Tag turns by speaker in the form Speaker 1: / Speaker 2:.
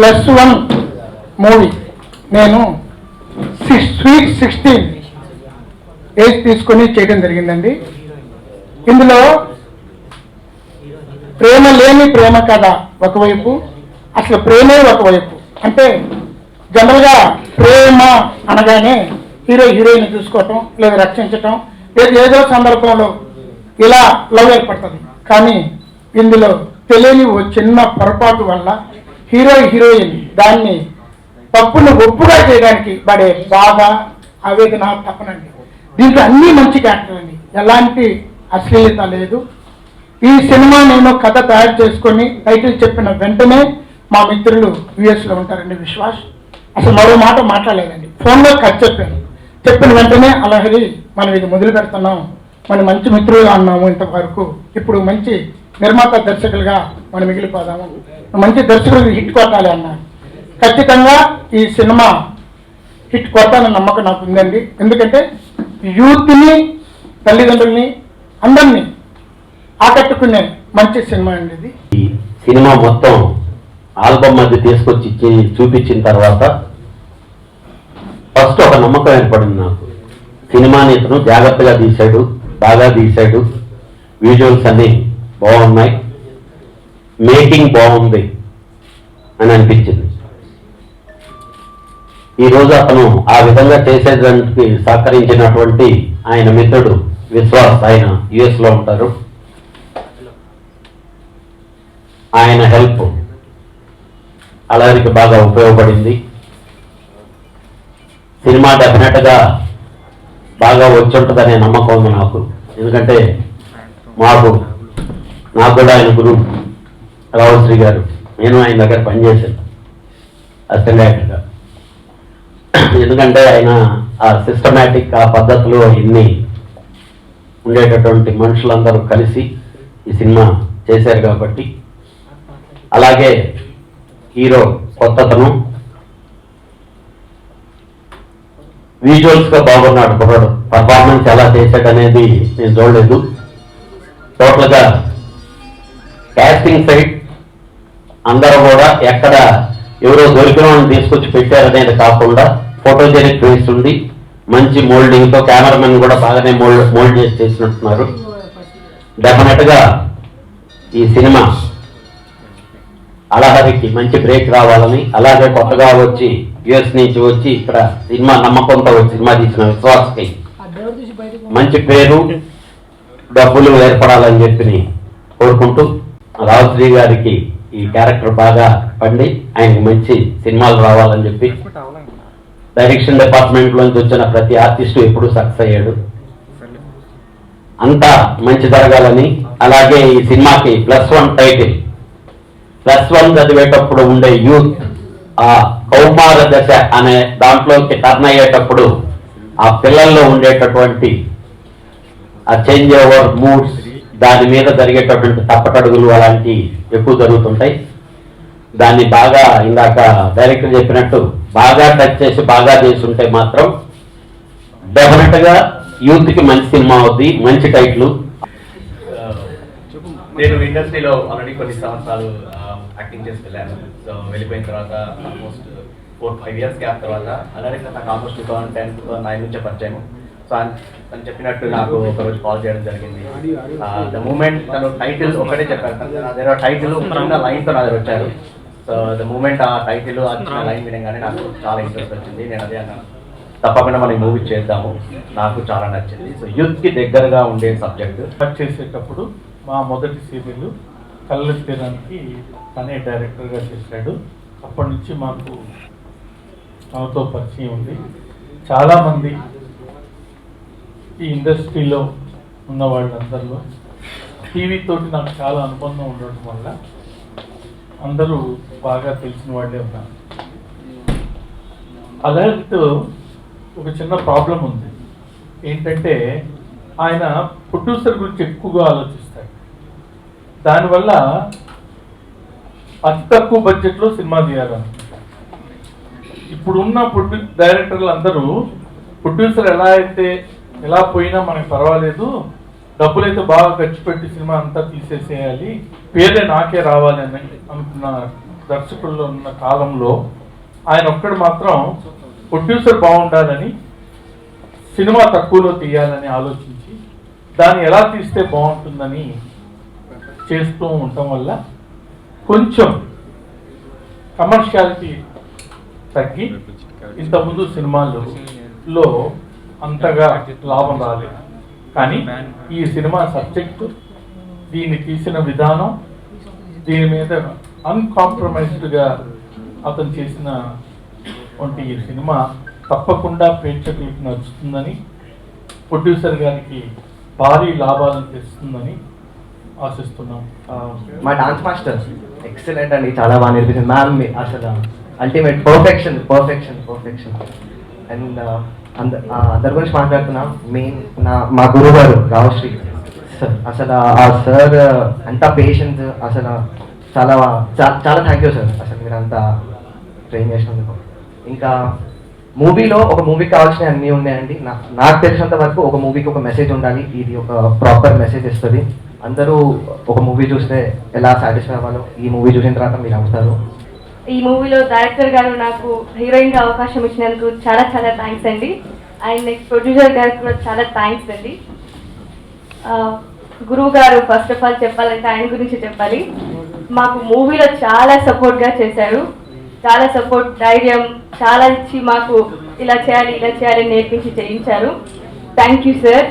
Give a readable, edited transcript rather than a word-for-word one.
Speaker 1: +1 movie నేను sweet 16 age తీసుకొని చేయడం జరిగిందండి. ఇందులో ప్రేమ లేని ప్రేమ కథ ఒకవైపు, అసలు ప్రేమే ఒకవైపు. అంటే జనరల్గా ప్రేమ అనగానే హీరోయిన్ చూసుకోవటం లేదా రక్షించటం లేదా ఏదో సందర్భంలో ఇలా లవ్ ఏర్పడుతుంది. కానీ ఇందులో తెలియని ఓ చిన్న పొరపాటు వల్ల హీరోయిన్ దాన్ని తప్పును ఒప్పుగా చేయడానికి పడే బాధ, ఆవేదన, తప్పనండి. దీంట్లో అన్ని మంచి క్యారెక్టర్ అండి, ఎలాంటి అశ్లీలత లేదు. ఈ సినిమా నేను కథ తయారు చేసుకొని టైటిల్ చెప్పిన వెంటనే మా మిత్రులు యుఎస్లో ఉంటారండి, విశ్వాస్, అసలు మరో మాట మాట్లాడలేదండి. ఫోన్లో కథ చెప్పిన వెంటనే అలాగే మనం ఇది మొదలు పెడుతున్నాం, మన మంచి మిత్రులుగా అన్నాము ఇంతవరకు, ఇప్పుడు మంచి నిర్మాత దర్శకులుగా మనం మిగిలిపోదాము, మంచి దర్శకులకు హిట్ కొట్టాలి అన్నారు. ఖచ్చితంగా ఈ సినిమా హిట్ కొట్టాలన్న నమ్మకం నాకు ఉందండి. ఎందుకంటే యూత్ని, తల్లిదండ్రుల్ని, అందరినీ ఆకట్టుకునే మంచి సినిమా అండి ఇది.
Speaker 2: ఈ సినిమా మొత్తం ఆల్బమ్ మధ్య తీసుకొచ్చి చూపించిన తర్వాత ఫస్ట్ ఒక నమ్మకం ఏర్పడింది నాకు. సినిమాని ఇతను జాగ్రత్తగా తీశాడు, బాగా తీశాడు, విజువల్స్ అన్ని బాగున్నాయి, మేకింగ్ బాగుంది అని అనిపించింది. ఈరోజు అతను ఆ విధంగా చేసేదానికి సహకరించినటువంటి ఆయన మిత్రుడు విశ్వాస్, ఆయన యుఎస్లో ఉంటారు, ఆయన హెల్ప్ అలాగే బాగా ఉపయోగపడింది. సినిమా డెఫినెట్గా బాగా వచ్చుంటుందనే నమ్మకం ఉంది నాకు. ఎందుకంటే నాకు కూడా ఆయన గురువు రావుశ్రీ గారు, నేను ఆయన దగ్గర పనిచేశాను అసిస్టెంట్ డైరెక్టర్గా. ఎందుకంటే ఆయన ఆ సిస్టమేటిక్, ఆ పద్ధతిలో ఇన్ని ఉండేటటువంటి మనుషులందరూ కలిసి ఈ సినిమా చేశారు కాబట్టి. అలాగే హీరో కొత్తతను, విజువల్స్గా బాగున్నాడు కుర్రాడు, పర్ఫార్మెన్స్ ఎలా చేశాడు అనేది నేను చూడలేదు. టోటల్గా క్యాస్టింగ్ సైడ్ అందరూ కూడా ఎక్కడ ఎవరో దొరికిన వాళ్ళని తీసుకొచ్చి పెట్టారనేది కాకుండా ఫోటోజెనిక్ ఫేస్ ఉంది, మంచి మోల్డింగ్తో, కెమెరామెన్ కూడా బాగానే మోల్డ్ చేసి చేసినట్టున్నారు. డెఫినెట్గా ఈ సినిమా అలహరికి మంచి బ్రేక్ రావాలని, అలాగే కొత్తగా వచ్చి యుఎస్ నుంచి వచ్చి ఇక్కడ సినిమా నమ్మకంతో సినిమా తీసిన విశ్వాస్కి మంచి పేరు, డబ్బులు ఏర్పడాలని చెప్పి కోరుకుంటూ, రావుశ్రీ గారికి ఈ క్యారెక్టర్ బాగా పండి ఆయనకి మంచి సినిమాలు రావాలని చెప్పి, డైరెక్షన్ డిపార్ట్మెంట్లోంచి వచ్చిన ప్రతి ఆర్టిస్టు ఎప్పుడు సక్సెస్ అయ్యాడు, అంతా మంచి జరగాలని. అలాగే ఈ సినిమాకి +1 టైటిల్, +1 చదివేటప్పుడు ఉండే యూత్, ఆ కౌమార దశ అనే దాంట్లోకి టర్న్ అయ్యేటప్పుడు ఆ పిల్లల్లో ఉండేటటువంటి ఆ చేంజ్ ఓవర్ మూడ్స్, దాని మీద జరిగేటటువంటి తప్పటడుగులు అలాంటివి ఎక్కువ జరుగుతుంటాయి. దాన్ని బాగా ఇందాక డైరెక్టర్ చెప్పినట్టు బాగా టచ్ చేసి బాగా చేస్తుంటే మాత్రం డెఫినెట్గా యూత్కి మంచి సినిమా అవుద్ది, మంచి టైటిల్.
Speaker 3: నేను ఇండస్ట్రీలో ఆల్రెడీ కొన్ని సంవత్సరాలు యాక్టింగ్ చేసి వెళ్ళాను. సో వెళ్ళిపోయిన తర్వాత ఆల్మోస్ట్ 4-5 ఇయర్స్ గ్యాప్ తర్వాత, అలాగే నాకు ఆల్మోస్ట్ 2010-2009 నుంచే పరిచయం. సో తను చెప్పినట్టు నాకు ఒకరోజు కాల్ చేయడం జరిగింది. ద మూమెంట్ తను టైటిల్ ఒకటే చెప్పారు, అదే టైటిల్ చిన్న లైన్తో నా దగ్గర వచ్చారు. సో ద మూమెంట్ ఆ టైటిల్ ఆ చిన్న లైన్ వినగానే నాకు చాలా ఇంట్రెస్ట్ వచ్చింది. నేను అదే అన్నాను, తప్పకుండా మనం మూవీ చేద్దాము, నాకు చాలా నచ్చింది. సో యూత్కి దగ్గరగా ఉండే సబ్జెక్ట్
Speaker 4: చేసేటప్పుడు మా మొదటి సీరియల్ కళ్ళ తీరానికి తనే డైరెక్టర్గా చేశాడు. అప్పటి నుంచి మాకు తనతో పరిచయం ఉంది. చాలామంది ఈ ఇండస్ట్రీలో ఉన్న వాళ్ళందరిలో టీవీతోటి నాకు చాలా అనుబంధం ఉండడం వల్ల అందరూ బాగా తెలిసిన వాళ్ళే ఉన్నారు. అలాగే ఒక చిన్న ప్రాబ్లం ఉంది, ఏంటంటే ఆయన ప్రొడ్యూసర్ గురించి ఎక్కువగా ఆలోచిస్తాడు. దానివల్ల అతి తక్కువ బడ్జెట్లో సినిమా తీయాలనుకుంటారు. ఇప్పుడున్న డైరెక్టర్లు అందరూ ప్రొడ్యూసర్ ఎలా పోయినా మనకు పర్వాలేదు, డబ్బులైతే బాగా ఖర్చు పెట్టి సినిమా అంతా తీసేసేయాలి, పేరే నాకే రావాలి అని అనుకున్న దర్శకుల్లో ఉన్న కాలంలో ఆయన ఒక్కడు మాత్రం ప్రొడ్యూసర్ బాగుండాలని సినిమా తక్కువలో తీయాలని ఆలోచించి దాన్ని ఎలా తీస్తే బాగుంటుందని చేస్తూ ఉండటం వల్ల కొంచెం కమర్షియాలిటీ తగ్గి ఇంతకుముందు సినిమాల్లో అంతగా లాభం రాలేదు. కానీ ఈ సినిమా సబ్జెక్టు, దీన్ని తీసిన విధానం, దీని మీద అన్కాంప్రమైజ్డ్గా అతను చేసిన వంటి ఈ సినిమా తప్పకుండా ప్రేక్షకులకు నచ్చుతుందని, ప్రొడ్యూసర్ గారికి భారీ లాభాలను తెస్తుందని ఆశిస్తున్నాం.
Speaker 5: మా డాన్స్ మాస్టర్ ఎక్సలెంట్ అండి, చాలా బాగా నేర్పించింది మ్యామ్. అసలు ultimate perfection perfection perfection. And అందరి గురించి మాట్లాడుతున్నా, మెయిన్ మా గురువు గారు రావుశ్రీ సార్. అసలు ఆ సార్ అంత పేషెన్స్, అసలు చాలా చాలా థ్యాంక్ యూ సార్. అసలు మీరు అంతా ట్రైన్ చేసినందుకు. ఇంకా మూవీలో ఒక మూవీకి కావాల్సినవి అన్నీ ఉన్నాయండి. నాకు తెలిసినంత వరకు ఒక మూవీకి ఒక మెసేజ్ ఉండాలి, ఇది ఒక ప్రాపర్ మెసేజ్ ఇస్తుంది. అందరూ ఒక మూవీ చూస్తే ఎలా సాటిస్ఫై అవ్వాలో ఈ మూవీ చూసిన తర్వాత మీరు అవుతారు.
Speaker 6: ఈ మూవీలో డైరెక్టర్ గారు నాకు హీరోయిన్గా అవకాశం ఇచ్చినందుకు చాలా చాలా థ్యాంక్స్ అండి. అండ్ నెక్స్ట్ ప్రొడ్యూసర్ గారికి కూడా చాలా థ్యాంక్స్ అండి. గురువు గారు ఫస్ట్ ఆఫ్ ఆల్ చెప్పాలంటే ఆయన గురించి చెప్పాలి. మాకు మూవీలో చాలా సపోర్ట్గా చేశారు, చాలా సపోర్ట్, ధైర్యం చాలా ఇచ్చి మాకు ఇలా చేయాలి నేర్పించి చేయించారు. Thank you sir.